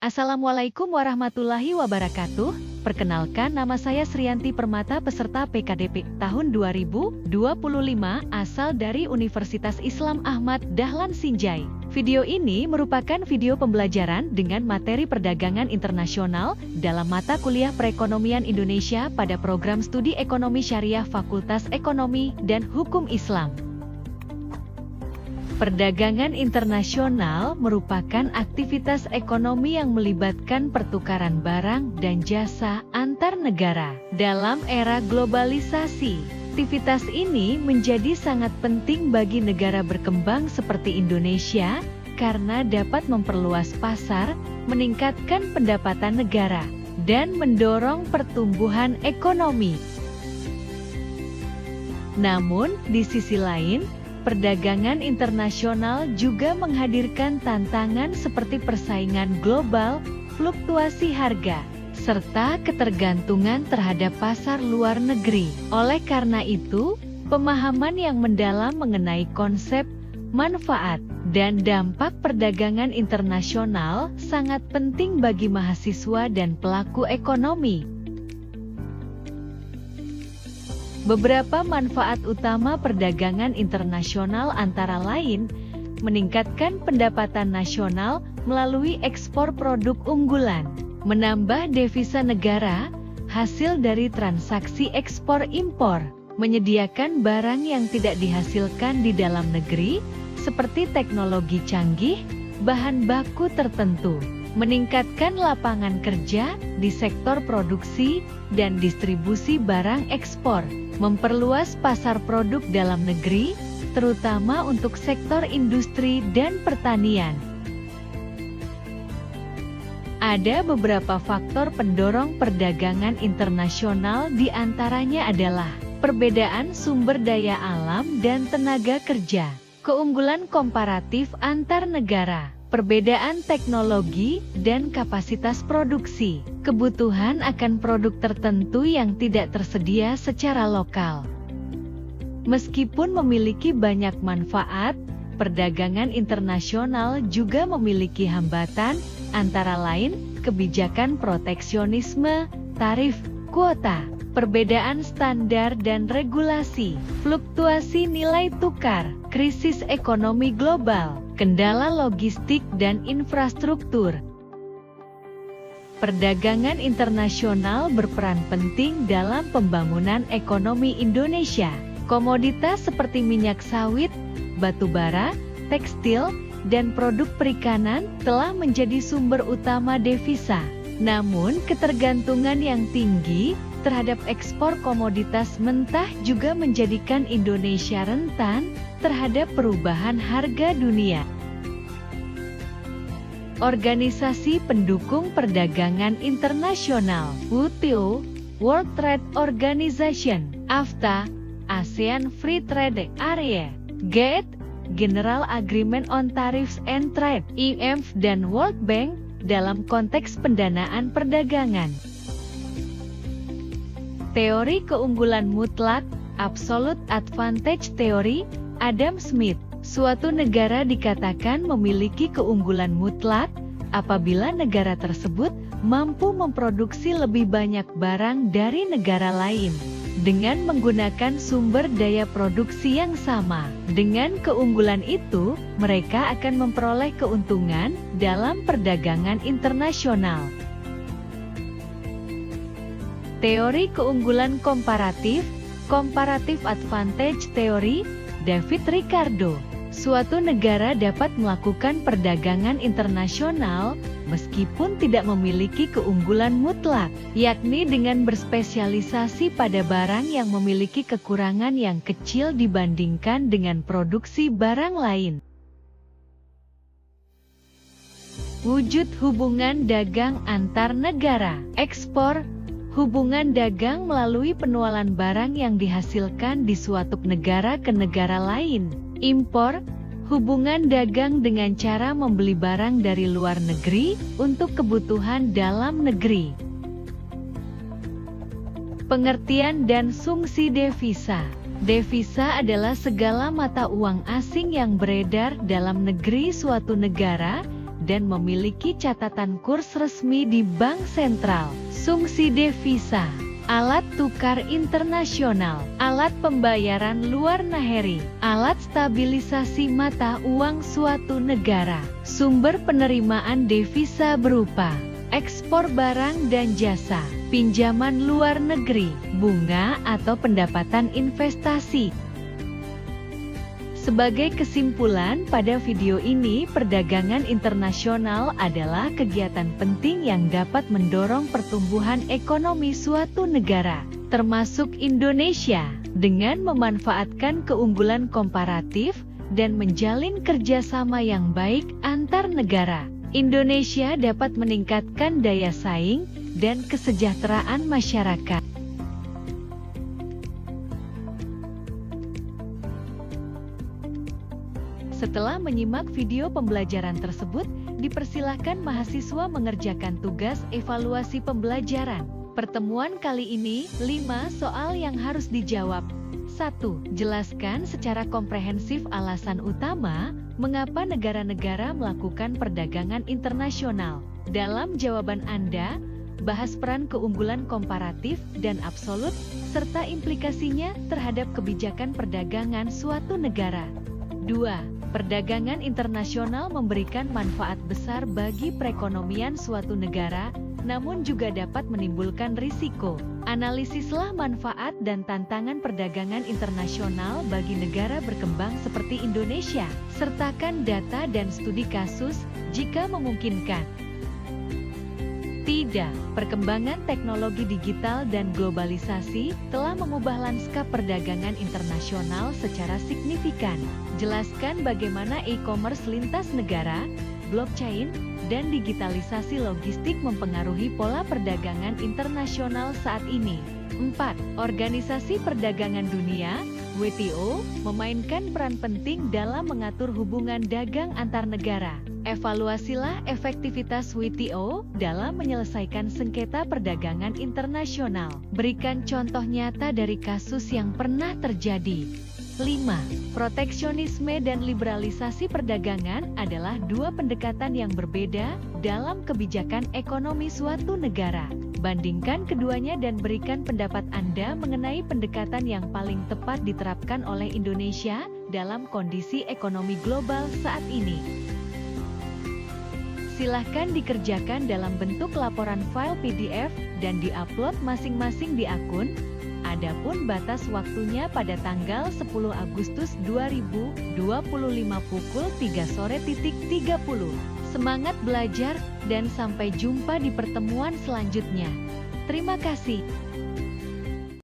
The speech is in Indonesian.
Assalamualaikum warahmatullahi wabarakatuh. Perkenalkan, nama saya Srianti Permata, peserta PKDP tahun 2025 asal dari Universitas Islam Ahmad Dahlan Sinjai. Video ini merupakan video pembelajaran dengan materi perdagangan internasional dalam mata kuliah Perekonomian Indonesia pada program studi Ekonomi Syariah Fakultas Ekonomi dan Hukum Islam. Perdagangan internasional merupakan aktivitas ekonomi yang melibatkan pertukaran barang dan jasa antar negara. Dalam era globalisasi, aktivitas ini menjadi sangat penting bagi negara berkembang seperti Indonesia karena dapat memperluas pasar, meningkatkan pendapatan negara, dan mendorong pertumbuhan ekonomi. Namun, di sisi lain, perdagangan internasional juga menghadirkan tantangan seperti persaingan global, fluktuasi harga, serta ketergantungan terhadap pasar luar negeri. Oleh karena itu, pemahaman yang mendalam mengenai konsep, manfaat, dan dampak perdagangan internasional sangat penting bagi mahasiswa dan pelaku ekonomi. Beberapa manfaat utama perdagangan internasional antara lain, meningkatkan pendapatan nasional melalui ekspor produk unggulan, menambah devisa negara, hasil dari transaksi ekspor-impor, menyediakan barang yang tidak dihasilkan di dalam negeri, seperti teknologi canggih, bahan baku tertentu, meningkatkan lapangan kerja di sektor produksi dan distribusi barang ekspor, memperluas pasar produk dalam negeri, terutama untuk sektor industri dan pertanian. Ada beberapa faktor pendorong perdagangan internasional, di antaranya adalah perbedaan sumber daya alam dan tenaga kerja, keunggulan komparatif antar negara, perbedaan teknologi dan kapasitas produksi, kebutuhan akan produk tertentu yang tidak tersedia secara lokal. Meskipun memiliki banyak manfaat, perdagangan internasional juga memiliki hambatan, antara lain kebijakan proteksionisme, tarif, kuota, perbedaan standar dan regulasi, fluktuasi nilai tukar, krisis ekonomi global, kendala logistik dan infrastruktur. Perdagangan internasional berperan penting dalam pembangunan ekonomi Indonesia. Komoditas seperti minyak sawit, batu bara, tekstil, dan produk perikanan telah menjadi sumber utama devisa. Namun, ketergantungan yang tinggi terhadap ekspor komoditas mentah juga menjadikan Indonesia rentan terhadap perubahan harga dunia. Organisasi pendukung perdagangan internasional, WTO, World Trade Organization, AFTA, ASEAN Free Trade Area, GATT, General Agreement on Tariffs and Trade, IMF, dan World Bank dalam konteks pendanaan perdagangan. Teori keunggulan mutlak, Absolute Advantage Theory, Adam Smith. Suatu negara dikatakan memiliki keunggulan mutlak apabila negara tersebut mampu memproduksi lebih banyak barang dari negara lain dengan menggunakan sumber daya produksi yang sama. Dengan keunggulan itu, mereka akan memperoleh keuntungan dalam perdagangan internasional. Teori keunggulan komparatif, Comparative Advantage Theory, David Ricardo. Suatu negara dapat melakukan perdagangan internasional meskipun tidak memiliki keunggulan mutlak, yakni dengan berspesialisasi pada barang yang memiliki kekurangan yang kecil dibandingkan dengan produksi barang lain. Wujud hubungan dagang antar negara, ekspor, hubungan dagang melalui penualan barang yang dihasilkan di suatu negara ke negara lain. Impor, hubungan dagang dengan cara membeli barang dari luar negeri untuk kebutuhan dalam negeri. Pengertian dan fungsi devisa. Devisa adalah segala mata uang asing yang beredar dalam negeri suatu negara dan memiliki catatan kurs resmi di Bank Sentral. Fungsi devisa, alat tukar internasional, alat pembayaran luar negeri, alat stabilisasi mata uang suatu negara. Sumber penerimaan devisa berupa ekspor barang dan jasa, pinjaman luar negeri, bunga atau pendapatan investasi. Sebagai kesimpulan, pada video ini perdagangan internasional adalah kegiatan penting yang dapat mendorong pertumbuhan ekonomi suatu negara, termasuk Indonesia, dengan memanfaatkan keunggulan komparatif dan menjalin kerjasama yang baik antar negara. Indonesia dapat meningkatkan daya saing dan kesejahteraan masyarakat. Setelah menyimak video pembelajaran tersebut, dipersilahkan mahasiswa mengerjakan tugas evaluasi pembelajaran. Pertemuan kali ini, 5 soal yang harus dijawab. 1. Jelaskan secara komprehensif alasan utama mengapa negara-negara melakukan perdagangan internasional. Dalam jawaban Anda, bahas peran keunggulan komparatif dan absolut, serta implikasinya terhadap kebijakan perdagangan suatu negara. 2. Perdagangan internasional memberikan manfaat besar bagi perekonomian suatu negara, namun juga dapat menimbulkan risiko. Analisislah manfaat dan tantangan perdagangan internasional bagi negara berkembang seperti Indonesia. Sertakan data dan studi kasus jika memungkinkan. Tidak, perkembangan teknologi digital dan globalisasi telah mengubah lanskap perdagangan internasional secara signifikan. Jelaskan bagaimana e-commerce lintas negara, blockchain, dan digitalisasi logistik mempengaruhi pola perdagangan internasional saat ini. 4. Organisasi Perdagangan Dunia, WTO, memainkan peran penting dalam mengatur hubungan dagang antar negara. Evaluasilah efektivitas WTO dalam menyelesaikan sengketa perdagangan internasional. Berikan contoh nyata dari kasus yang pernah terjadi. 5. Proteksionisme dan liberalisasi perdagangan adalah dua pendekatan yang berbeda dalam kebijakan ekonomi suatu negara. Bandingkan keduanya dan berikan pendapat Anda mengenai pendekatan yang paling tepat diterapkan oleh Indonesia dalam kondisi ekonomi global saat ini. Silahkan dikerjakan dalam bentuk laporan file PDF dan diupload masing-masing di akun. Adapun batas waktunya pada tanggal 10 Agustus 2025 pukul 3:30. Semangat belajar dan sampai jumpa di pertemuan selanjutnya. Terima kasih.